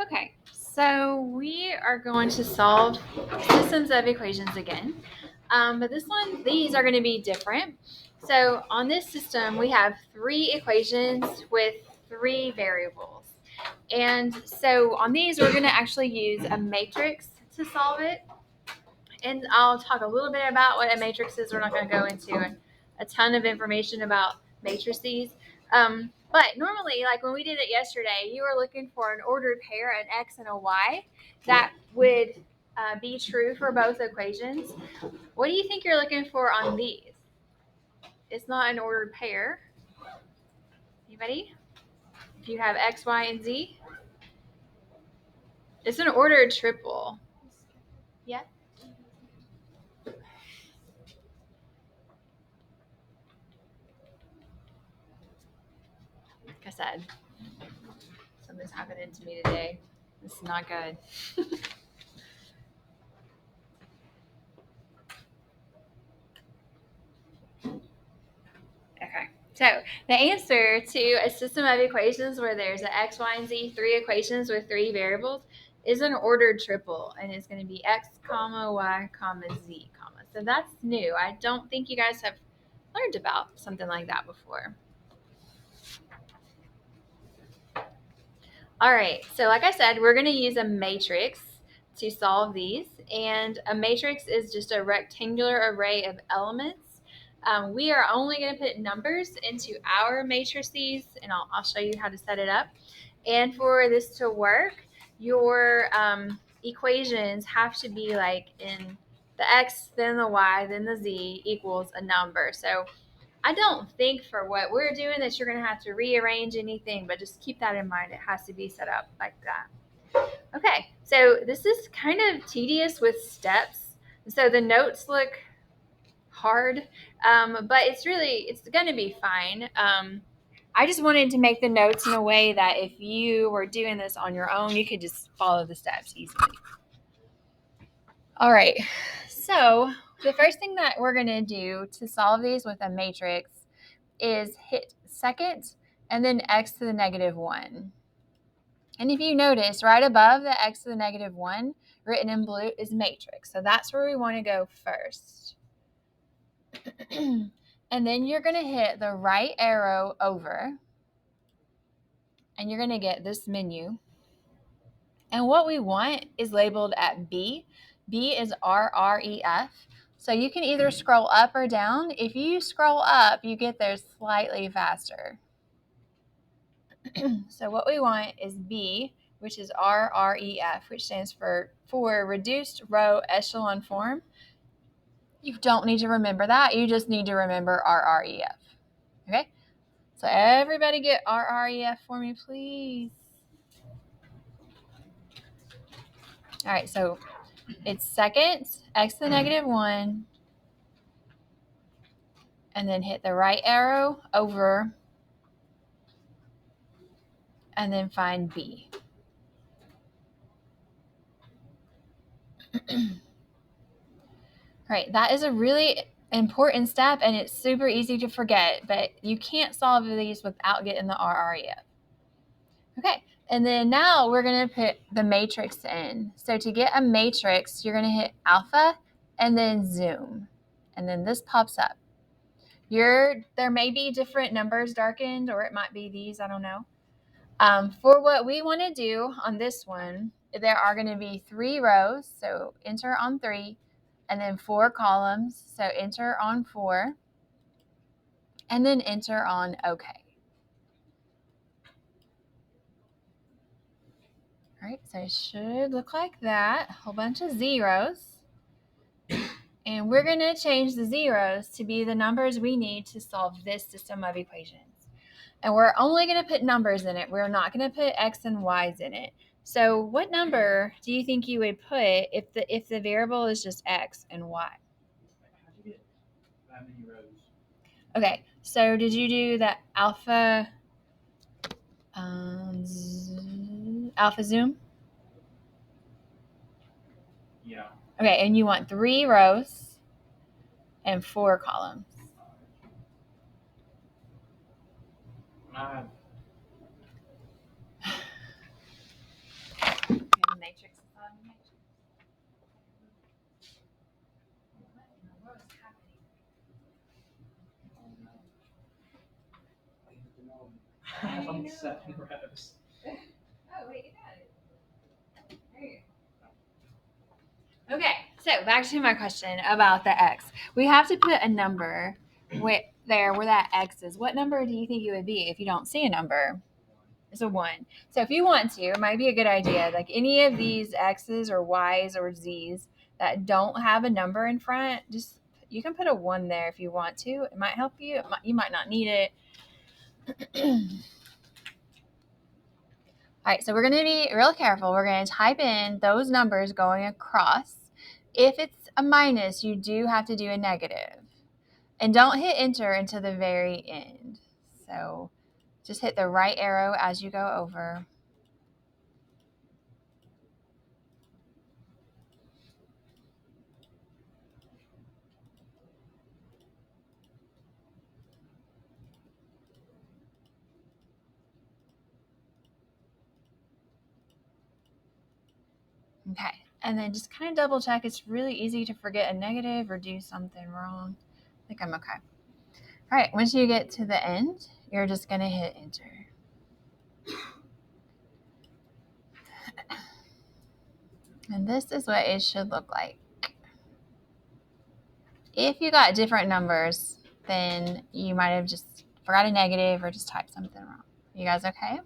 Okay, so we are going to solve systems of equations again. But these are going to be different. So on this system, we have three equations with three variables. And so on these, we're going to actually use a matrix to solve it. And I'll talk a little bit about what a matrix is. We're not going to go into a ton of information about matrices. But normally, like when we did it yesterday, you were looking for an ordered pair, an x and a y, that would be true for both equations. What do you think you're looking for on these? It's not an ordered pair. Anybody? If you have x, y, and z, it's an ordered triple. Yeah. Like I said, something's happening to me today. This is not good. Okay, so the answer to a system of equations where there's an x, y, and z, three equations with three variables, is an ordered triple, and it's going to be x, comma, y, comma, z, comma. So that's new. I don't think you guys have learned about something like that before. All right, so like I said, we're going to use a matrix to solve these, and a matrix is just a rectangular array of elements. We are only going to put numbers into our matrices, and I'll show you how to set it up. And for this to work, your equations have to be like in the x, then the y, then the z equals a number. So I don't think for what we're doing that you're going to have to rearrange anything, but just keep that in mind. It has to be set up like that. Okay, so this is kind of tedious with steps. So the notes look hard, but it's going to be fine. I just wanted to make the notes in a way that if you were doing this on your own, you could just follow the steps easily. All right, so the first thing that we're going to do to solve these with a matrix is hit second and then x to the negative 1. And if you notice, right above the x to the negative 1, written in blue, is matrix. So that's where we want to go first. And then you're going to hit the right arrow over, and you're going to get this menu. And what we want is labeled at B. B is RREF. So you can either scroll up or down. If you scroll up, you get there slightly faster. So what we want is B, which is RREF, which stands for Reduced Row Echelon Form. You don't need to remember that. You just need to remember RREF. Okay? So everybody get RREF for me, please. All right, so it's second, x to the negative 1, and then hit the right arrow over, and then find B. All right, that is a really important step, and it's super easy to forget, but you can't solve these without getting the RREF. Okay, and then now we're going to put the matrix in. So to get a matrix, you're going to hit alpha and then zoom, and then this pops up. There may be different numbers darkened, or it might be these, I don't know. For what we want to do on this one, there are going to be 3 rows, so enter on 3, and then 4 columns, so enter on 4, and then enter on OK. All right, so it should look like that, a whole bunch of zeros. And we're going to change the zeros to be the numbers we need to solve this system of equations. And we're only going to put numbers in it. We're not going to put x and y's in it. So what number do you think you would put if the variable is just x and y? How'd you get that many rows? Okay, so did you do the alpha zoom? Yeah. Okay, and you want 3 rows and 4 columns. 7 rows. Oh, wait, you got it. There you go. Okay, so back to my question about the x. We have to put a number where that x is. What number do you think it would be if you don't see a number? It's a 1. So if you want to, it might be a good idea. Like any of these x's or y's or z's that don't have a number in front, just you can put a 1 there if you want to. It might help you. You might not need it. All right, so we're going to be real careful. We're going to type in those numbers going across. If it's a minus, you do have to do a negative. And don't hit enter until the very end. So just hit the right arrow as you go over. Okay, and then just kind of double check. It's really easy to forget a negative or do something wrong. I think I'm okay. All right, once you get to the end, you're just going to hit enter. And this is what it should look like. If you got different numbers, then you might have just forgot a negative or just typed something wrong. You guys okay?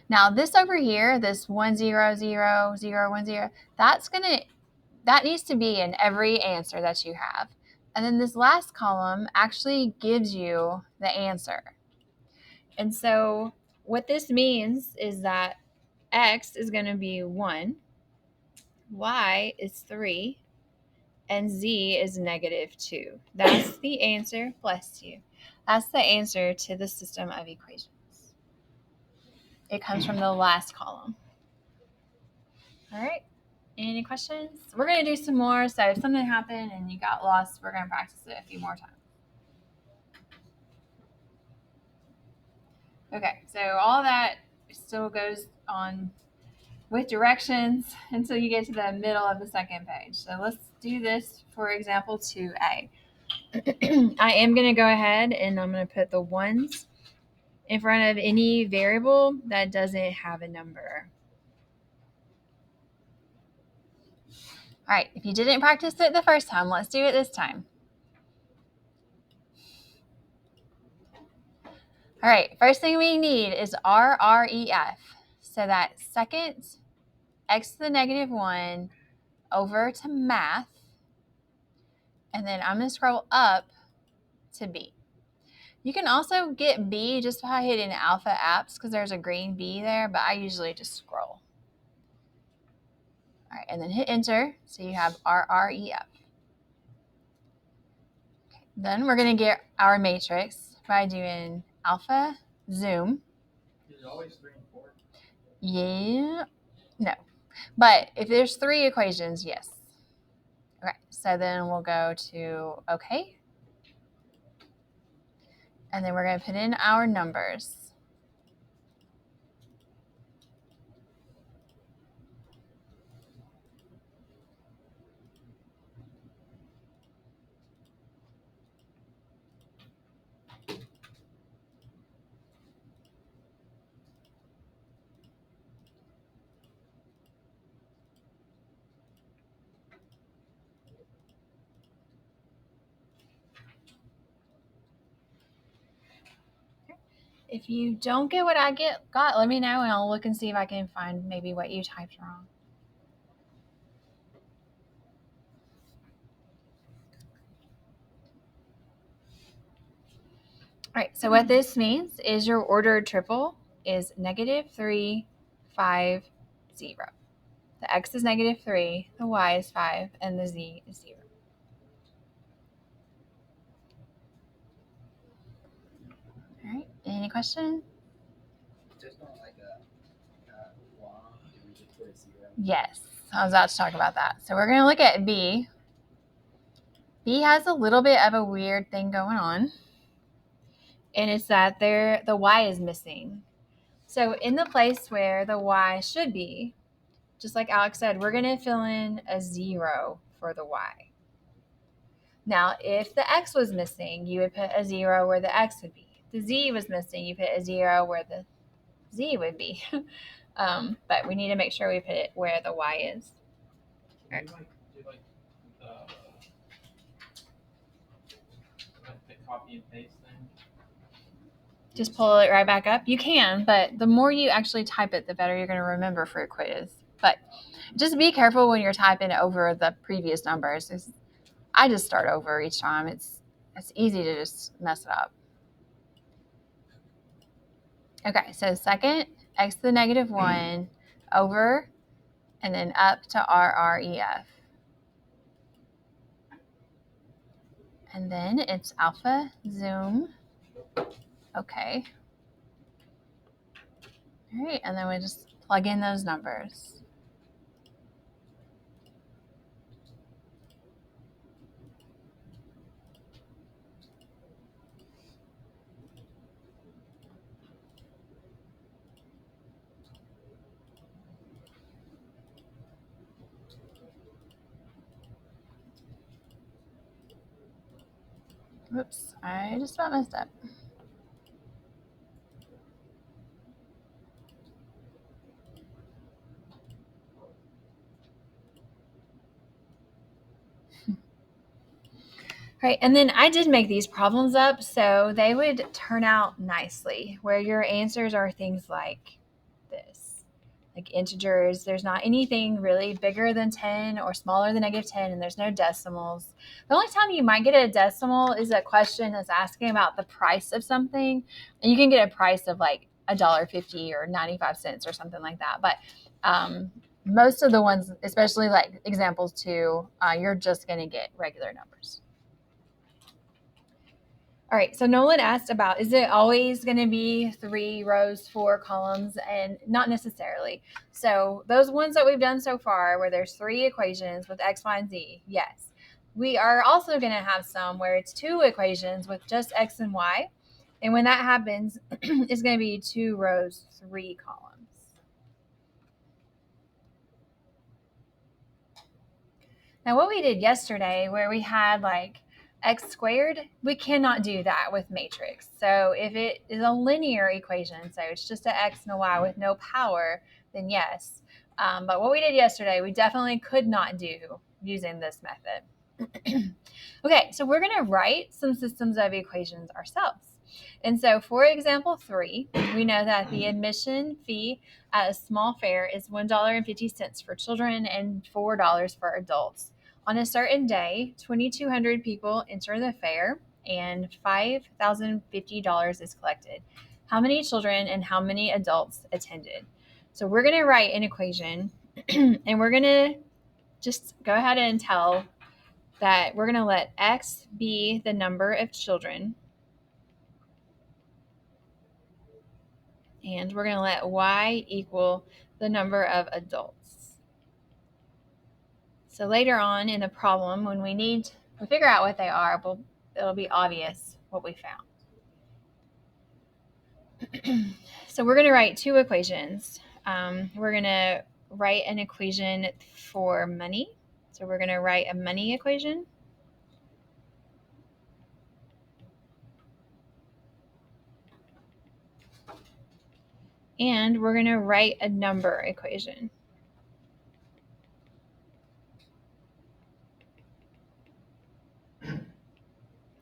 Now this over here, this 1 0 0 0 1 0, that needs to be in every answer that you have. And then this last column actually gives you the answer. And so what this means is that x is going to be 1, y is 3, and z is -2. That's the answer. Bless you. That's the answer to the system of equations. It comes from the last column. All right. Any questions? We're going to do some more. So if something happened and you got lost, we're going to practice it a few more times. Okay. So all that still goes on with directions until you get to the middle of the second page. So let's do this for example 2a. I am going to go ahead and I'm going to put the ones in front of any variable that doesn't have a number. All right, if you didn't practice it the first time, let's do it this time. All right, first thing we need is RREF. So that second x to the -1 over to math, and then I'm going to scroll up to B. You can also get B just by hitting alpha apps because there's a green B there, but I usually just scroll. All right, and then hit enter, so you have RREF. Okay, then we're going to get our matrix by doing alpha zoom. Is it always 3 and 4? Yeah, no. But if there's 3 equations, yes. Okay, so then we'll go to OK. And then we're going to put in our numbers. If you don't get what I got, let me know and I'll look and see if I can find maybe what you typed wrong. All right, so what this means is your ordered triple is -3, 5, 0. The x is -3, the y is 5, and the z is 0. All right, any questions? There's not like a law. Do we just put a 0? Yes, I was about to talk about that. So we're going to look at B. B has a little bit of a weird thing going on, and it's that the y is missing. So in the place where the y should be, just like Alex said, we're going to fill in a 0 for the y. Now, if the x was missing, you would put a 0 where the x would be. the z was missing. You put a 0 where the z would be. But we need to make sure we put it where the y is. Can you do the copy and paste thing? Just pull it right back up. You can, but the more you actually type it, the better you're going to remember for a quiz. But just be careful when you're typing over the previous numbers. I just start over each time. It's easy to just mess it up. Okay, so second, x to the negative 1 over and then up to RREF. And then it's alpha zoom. Okay. All right, and then we just plug in those numbers. Whoops, I just about messed up. Right, and then I did make these problems up so they would turn out nicely, where your answers are things like this, like integers. There's not anything really bigger than 10 or smaller than negative 10, and there's no decimals. The only time you might get a decimal is a question that's asking about the price of something, and you can get a price of like $1.50 or 95 cents or something like that. But most of the ones, especially like examples 2, you're just going to get regular numbers. All right, so Nolan asked about, is it always going to be 3 rows, 4 columns? And not necessarily. So those ones that we've done so far where there's 3 equations with x, y, and z, yes. We are also going to have some where it's 2 equations with just x and y. And when that happens, it's going to be 2 rows, 3 columns. Now, what we did yesterday, where we had like x squared, we cannot do that with matrix. So if it is a linear equation, so it's just an x and a y with no power, then yes. But what we did yesterday, we definitely could not do using this method. Okay, so we're going to write some systems of equations ourselves. And so for example 3, we know that the admission fee at a small fair is $1.50 for children and $4 for adults. On a certain day, 2,200 people enter the fair and $5,050 is collected. How many children and how many adults attended? So we're going to write an equation and we're going to just go ahead and tell that we're going to let x be the number of children and we're going to let y equal the number of adults. So later on in the problem, when we need to figure out what they are, it'll be obvious what we found. So we're going to write 2 equations. We're going to write an equation for money. So we're going to write a money equation. And we're going to write a number equation.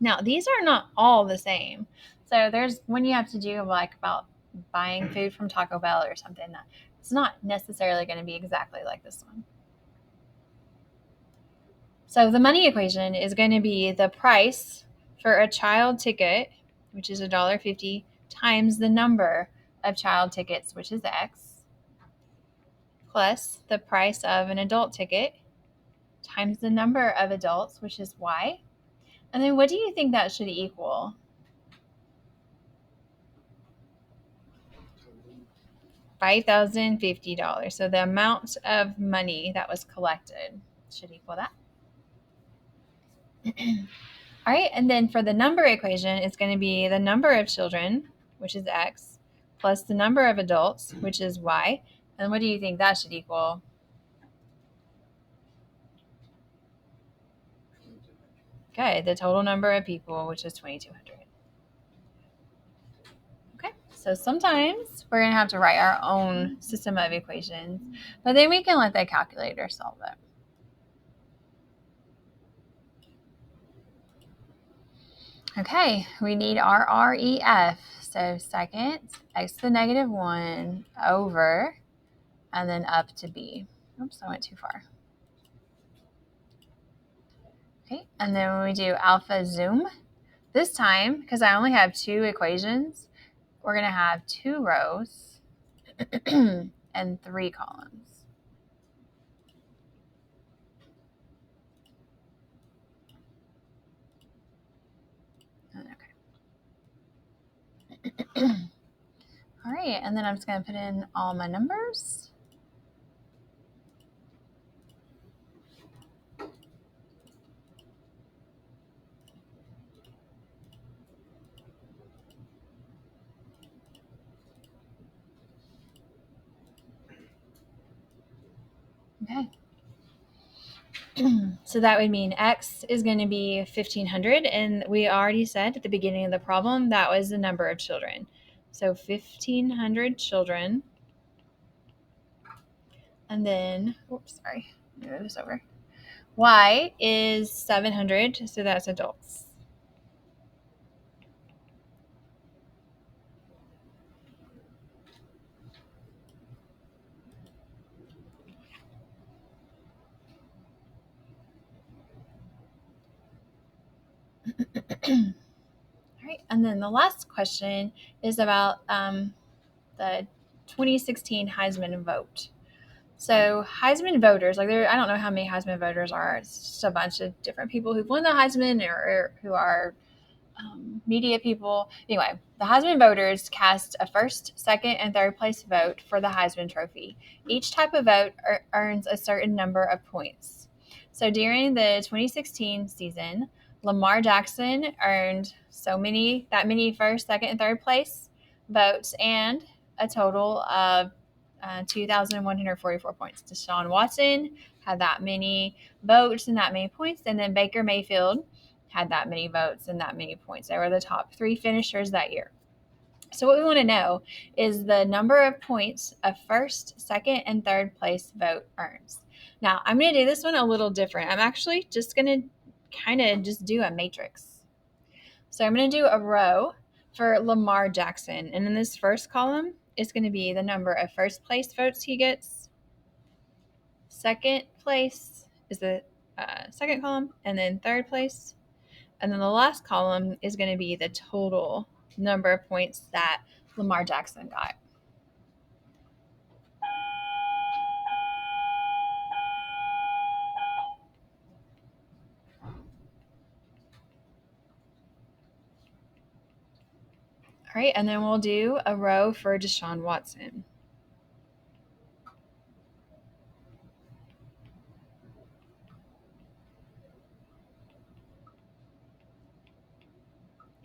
Now, these are not all the same. So there's one you have to do like about buying food from Taco Bell or something. That it's not necessarily going to be exactly like this one. So the money equation is going to be the price for a child ticket, which is $1.50, times the number of child tickets, which is x, plus the price of an adult ticket times the number of adults, which is y. And then what do you think that should equal? $5,050. So the amount of money that was collected should equal that. All right, and then for the number equation, it's going to be the number of children, which is x, plus the number of adults, which is y. And what do you think that should equal? Okay, the total number of people, which is 2,200. So sometimes we're going to have to write our own system of equations, but then we can let the calculator solve it. Okay, we need our REF. So second, x to the negative 1 over, and then up to b. Oops, I went too far. Okay, and then when we do alpha zoom, this time, because I only have 2 equations, we're going to have 2 rows and 3 columns. Okay. All right, and then I'm just going to put in all my numbers. Okay. So that would mean x is going to be 1,500, and we already said at the beginning of the problem that was the number of children. So 1,500 children. And then, oops, sorry, move this over. Y is 700, so that's adults. All right, and then the last question is about the 2016 Heisman vote. So Heisman voters, like I don't know how many Heisman voters are. It's just a bunch of different people who've won the Heisman or who are media people. Anyway, the Heisman voters cast a first, second, and third place vote for the Heisman Trophy. Each type of vote earns a certain number of points. So during the 2016 season, Lamar Jackson earned that many first, second, and third place votes, and a total of 2,144 points. Deshaun Watson had that many votes and that many points, and then Baker Mayfield had that many votes and that many points. They were the top 3 finishers that year. So what we want to know is the number of points a first, second, and third place vote earns. Now, I'm going to do this one a little different. I'm actually just going to kind of just do a matrix. So I'm going to do a row for Lamar Jackson. And in this first column is going to be the number of first place votes he gets. Second place is the second column, and then third place. And then the last column is going to be the total number of points that Lamar Jackson got. All right, and then we'll do a row for Deshaun Watson.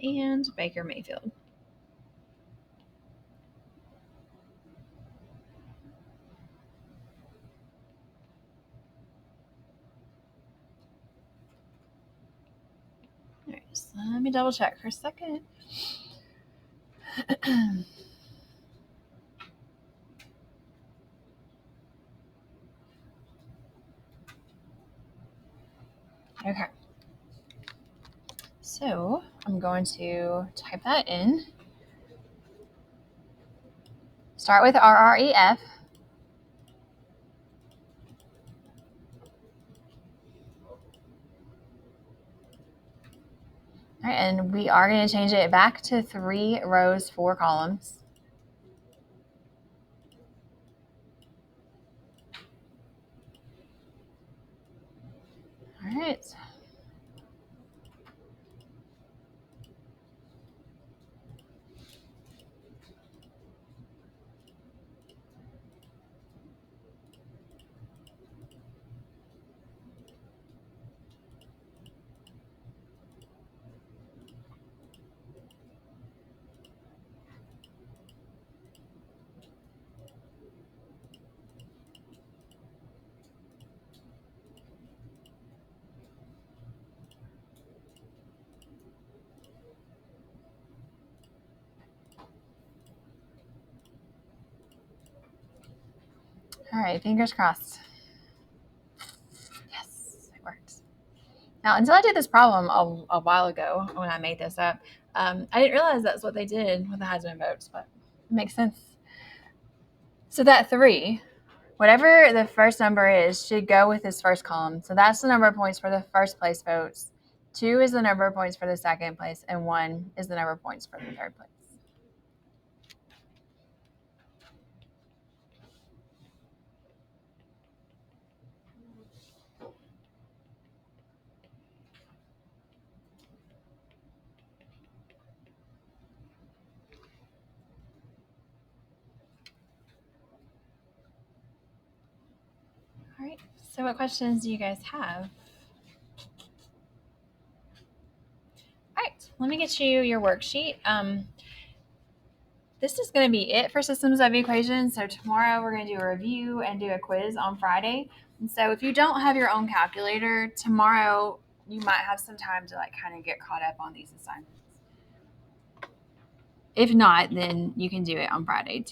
And Baker Mayfield. All right, so let me double check for a second. Okay. So I'm going to type that in. Start with RREF. All right, and we are going to change it back to 3 rows, 4 columns. All right. All right, fingers crossed. Yes, it worked. Now, until I did this problem a while ago when I made this up, I didn't realize that's what they did with the Heisman votes, but it makes sense. So that 3, whatever the first number is, should go with this first column. So that's the number of points for the first place votes. 2 is the number of points for the second place, and 1 is the number of points for the third place. All right, so what questions do you guys have? All right, let me get you your worksheet. This is going to be it for systems of equations. So tomorrow we're going to do a review and do a quiz on Friday. And so if you don't have your own calculator, tomorrow you might have some time to kind of get caught up on these assignments. If not, then you can do it on Friday too.